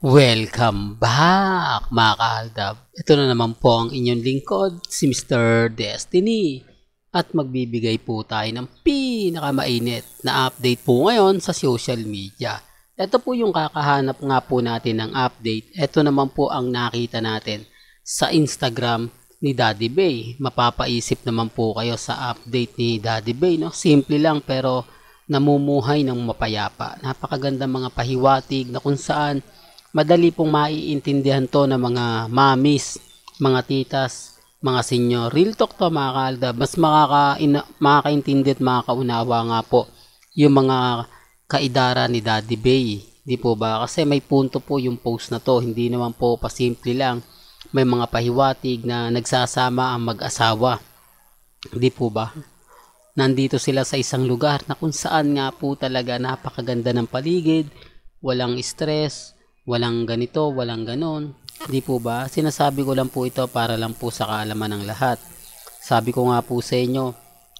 Welcome back mga kaaldab. Ito na naman po ang inyong lingkod, si Mr. Destiny. At magbibigay po tayo ng pinakamainit na update po ngayon sa social media. Ito po yung kakahanap nga po natin ng update. Ito naman po ang nakita natin sa Instagram ni Daddy Bay. Mapapaisip naman po kayo sa update ni Daddy Bay. No? Simple lang pero namumuhay ng mapayapa. Napakaganda mga pahiwatig na kung saan madali pong maiintindihan to ng mga mamis, mga titas, mga senyor. Real talk to mga kaalda. Mas makakaintindi at makakaunawa nga po yung mga kaidara ni Daddy Bay. Di po ba? Kasi may punto po yung post na to. Hindi naman po pasimple lang. May mga pahiwatig na nagsasama ang mag-asawa. Di po ba? Nandito sila sa isang lugar na kung saan nga po talaga napakaganda ng paligid. Walang stress. Walang ganito, walang ganon. Di po ba? Sinasabi ko lang po ito para lang po sa kaalaman ng lahat. Sabi ko nga po sa inyo,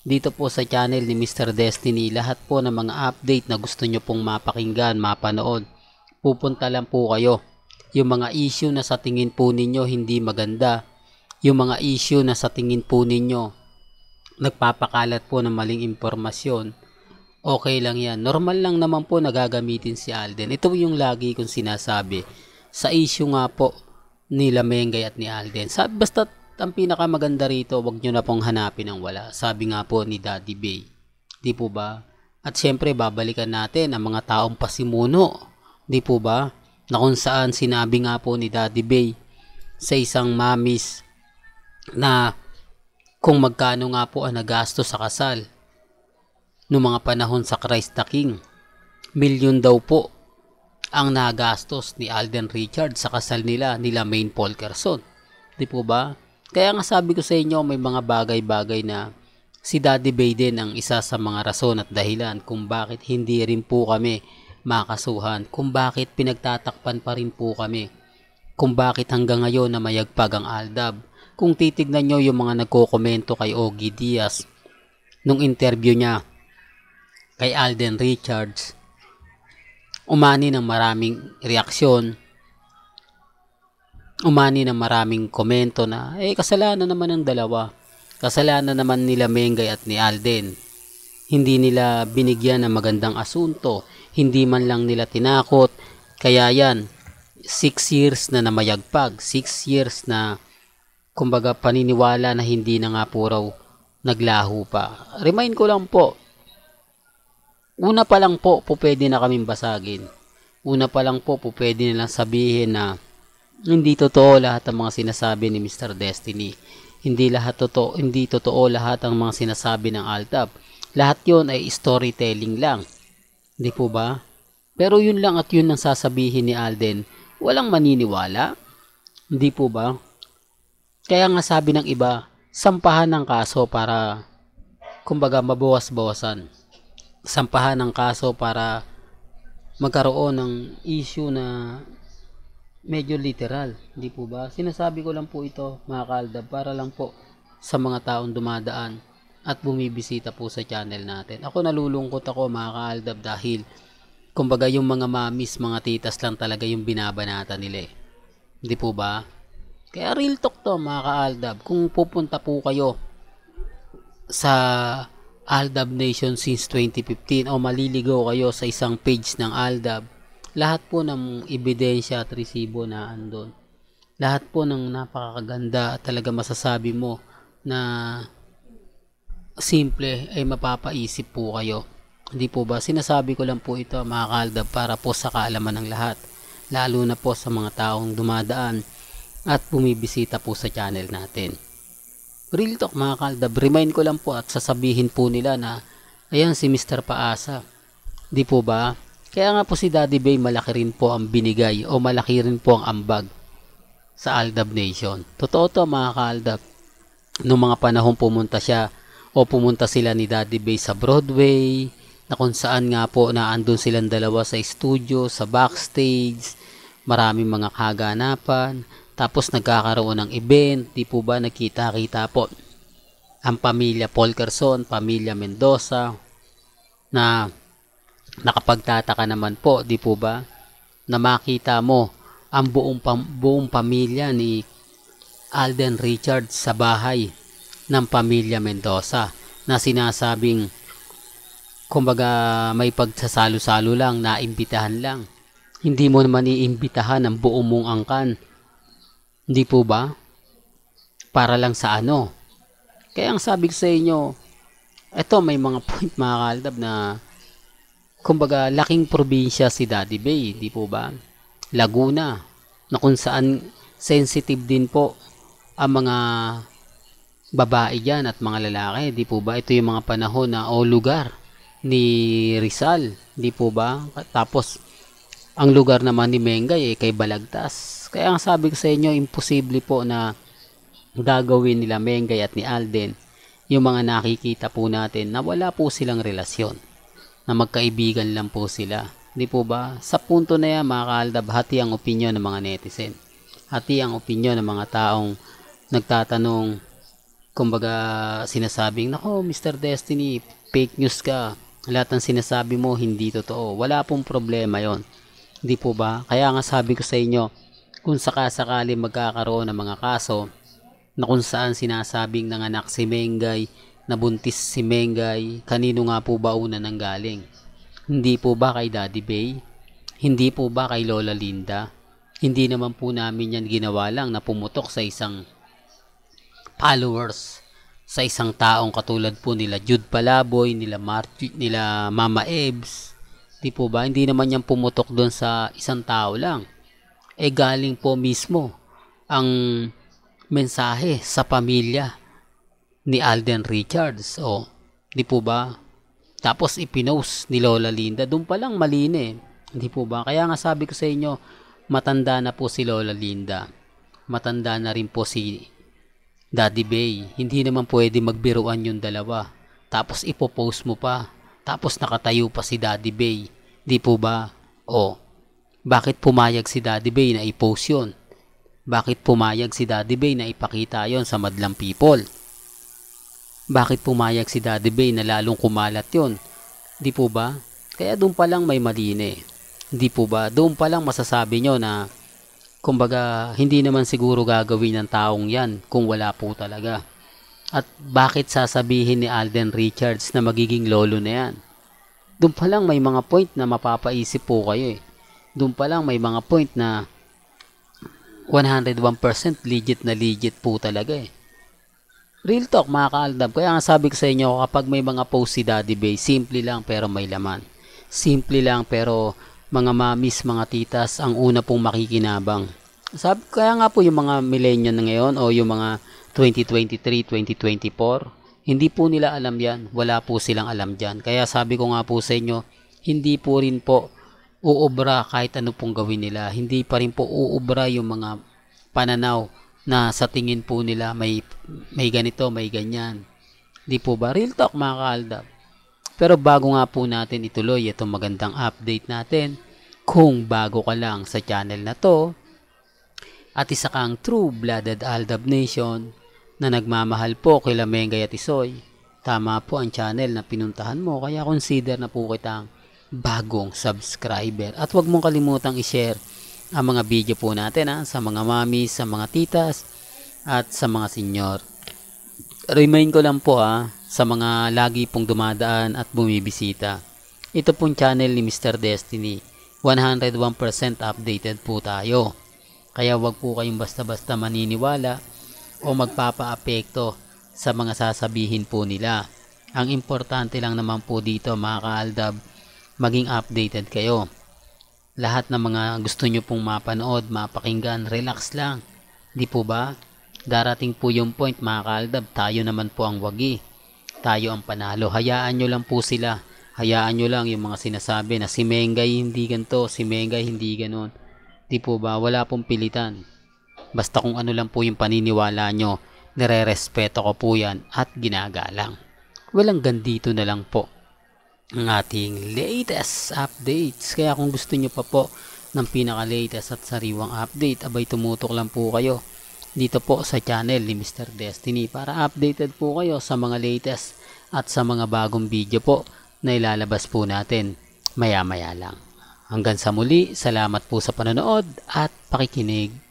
dito po sa channel ni Mr. Destiny, lahat po ng mga update na gusto nyo pong mapakinggan, mapanood, pupunta lang po kayo. Yung mga issue na sa tingin po ninyo hindi maganda, yung mga issue na sa tingin po ninyo nagpapakalat po ng maling impormasyon, okay lang yan. Normal lang naman po nagagamitin si Alden. Ito yung lagi kong sinasabi sa issue nga po ni Lamengay at ni Alden. Basta ang pinakamaganda rito, wag nyo na pong hanapin ang wala. Sabi nga po ni Daddy Bay. Di po ba? At syempre babalikan natin ang mga taong pasimuno. Di po ba? Na kung saan sinabi nga po ni Daddy Bay sa isang mamis na kung magkano nga po ang nagasto sa kasal noong mga panahon sa Christ the King. Milyon daw po ang nagastos ni Alden Richards sa kasal nila Maine Polkerson. Di po ba? Kaya nga sabi ko sa inyo, may mga bagay-bagay na si Daddy Bay din ang isa sa mga rason at dahilan kung bakit hindi rin po kami makasuhan, kung bakit pinagtatakpan pa rin po kami, kung bakit hanggang ngayon na mayagpag ang Aldab. Kung titignan nyo yung mga nagko-komento kay Ogie Diaz nung interview niya kay Alden Richards, umani ng maraming reaksyon, umani ng maraming komento na kasalanan naman ng dalawa, kasalanan naman nila Mengay at ni Alden, hindi nila binigyan ng magandang asunto, hindi man lang nila tinakot, kaya yan 6 years na namayagpag, 6 years na kumbaga paniniwala na hindi na nga po raw naglaho pa. Remind ko lang po, una pa lang po pwede na kaming basagin. Una pa lang po pwede nilang sabihin na hindi totoo lahat ng mga sinasabi ni Mr. Destiny. Hindi totoo lahat ng mga sinasabi ng Aldab. Lahat 'yon ay storytelling lang. Hindi po ba? Pero yun lang at yun ang sasabihin ni Alden. Walang maniniwala. Hindi po ba? Kaya nga sabi ng iba, sampahan ng kaso para kumbaga mabawas-bawasan. Sampahan ng kaso para magkaroon ng issue na medyo literal, di po ba? Sinasabi ko lang po ito mga kaaldab para lang po sa mga taong dumadaan at bumibisita po sa channel natin. Ako nalulungkot ako mga kaaldab dahil kumbaga yung mga mamis, mga titas lang talaga yung binabanata nila di po ba? Kaya real talk to mga kaaldab, kung pupunta po kayo sa Aldab Nation since 2015 o maliligaw kayo sa isang page ng Aldab, lahat po ng ebidensya at resibo na andon, lahat po ng napakaganda at talaga masasabi mo na simple ay mapapaisip po kayo. Hindi po ba? Sinasabi ko lang po ito mga kaaldab para po sa kaalaman ng lahat, lalo na po sa mga taong dumadaan at bumibisita po sa channel natin. Real talk mga kaaldab, remind ko lang po at sasabihin po nila na ayan si Mr. Paasa. Di po ba? Kaya nga po si Daddy Bay malaki rin po ang binigay o malaki rin po ang ambag sa Aldab Nation. Totoo to mga kaaldab. Noong mga panahon pumunta siya o pumunta sila ni Daddy Bay sa Broadway, na kung saan nga po naandun silang dalawa sa studio, sa backstage, maraming mga kaganapan. Tapos nagkakaroon ng event, di po ba nakita-kita po ang pamilya Polkerson, pamilya Mendoza na nakapagtataka naman po, di po ba, na makita mo ang buong pamilya ni Alden Richards sa bahay ng pamilya Mendoza na sinasabing kumbaga may pagsasalo-salo lang, naimbitahan lang. Hindi mo naman iimbitahan ang buong mong angkan. Hindi po ba? Para lang sa ano? Kaya ang sabi ko sa inyo, eto may mga point mga kaaldab na kumbaga laking probinsya si Daddy Bay, di po ba? Laguna, na kung saan sensitive din po ang mga babae dyan at mga lalaki, di po ba? Ito yung mga panahon na o lugar ni Rizal, di po ba? Tapos ang lugar naman ni Mengay kay Balagtas. Kaya ang sabi ko sa inyo, imposible po na gagawin nila Mengay at ni Alden yung mga nakikita po natin na wala po silang relasyon, na magkaibigan lang po sila. Di po ba? Sa punto na yan mga kaaldab, hati ang opinyon ng mga netizen. Hati ang opinyon ng mga taong nagtatanong, kumbaga sinasabing, nako Mr. Destiny, fake news ka. Lahat ng sinasabi mo hindi totoo. Wala pong problema yon. Di po ba? Kaya nga sabi ko sa inyo, kung sakasakali magkakaroon ng mga kaso na kung saan sinasabing nanganak si Mengay, nabuntis si Mengay, kanino nga po ba una nang galing? Hindi po ba kay Daddy Bay? Hindi po ba kay Lola Linda? Hindi naman po namin yan ginawa lang na pumutok sa isang followers, sa isang taong katulad po nila Jude Palaboy, nila Mama Ebs. Di po ba? Hindi naman yan pumutok doon sa isang tao lang. Galing po mismo ang mensahe sa pamilya ni Alden Richards. Di po ba? Tapos ipinost ni Lola Linda. Doon pa lang mali. Di po ba? Kaya nga sabi ko sa inyo, matanda na po si Lola Linda. Matanda na rin po si Daddy Bay. Hindi naman pwede magbiruan yung dalawa. Tapos ipopost mo pa. Tapos nakatayo pa si Daddy Bay. Di po ba? Bakit pumayag si Daddy Bay na i-post yun? Bakit pumayag si Daddy Bay na ipakita yon sa madlang people? Bakit pumayag si Daddy Bay na lalong kumalat yon? Di po ba? Kaya doon pa lang may mali na eh. Di po ba? Doon pa lang masasabi nyo na kumbaga hindi naman siguro gagawin ng taong yan kung wala po talaga. At bakit sasabihin ni Alden Richards na magiging lolo na yan? Doon pa lang may mga point na mapapaisip po kayo eh. Doon pa lang may mga point na 101% legit na legit po talaga eh. Real talk mga kaaldab. Kaya nga sabi ko sa inyo, kapag may mga post si Daddy Bay, simple lang pero may laman. Simple lang pero mga mamis, mga titas ang una pong makikinabang. Kaya nga po yung mga millennial na ngayon o yung mga 2023, 2024, hindi po nila alam yan. Wala po silang alam dyan. Kaya sabi ko nga po sa inyo, hindi po rin po uubra kahit ano pong gawin nila. Hindi pa rin po uubra yung mga pananaw na sa tingin po nila may ganito, may ganyan. Di po ba? Real talk mga kaaldab. Pero bago nga po natin ituloy itong magandang update natin, kung bago ka lang sa channel na to at isa kang true-blooded Aldab Nation na nagmamahal po kila Mengay at Isoy, tama po ang channel na pinuntahan mo, kaya consider na po kitang bagong subscriber. At huwag mong kalimutang i-share ang mga video po natin sa mga mami, sa mga titas at sa mga senyor. Remind ko lang po sa mga lagi pong dumadaan at bumibisita. Ito pong channel ni Mr. Destiny. 101% updated po tayo. Kaya wag po kayong basta-basta maniniwala o magpapa-apekto sa mga sasabihin po nila. Ang importante lang naman po dito mga kaaldab, maging updated kayo. Lahat ng mga gusto nyo pong mapanood, mapakinggan, relax lang. Di po ba? Darating po yung point mga kaaldab, tayo naman po ang wagi. Tayo ang panalo. Hayaan nyo lang po sila. Hayaan nyo lang yung mga sinasabi na si Mengay hindi ganito, si Mengay hindi ganon. Di po ba? Wala pong pilitan. Basta kung ano lang po yung paniniwala nyo, nire-respeto ko po yan at ginagalang. Walang gandito na lang po ang ating latest updates. Kaya kung gusto nyo pa po ng pinaka-latest at sariwang update, abay tumutok lang po kayo dito po sa channel ni Mr. Destiny para updated po kayo sa mga latest at sa mga bagong video po na ilalabas po natin maya-maya lang. Hanggang sa muli, salamat po sa panonood at pakikinig.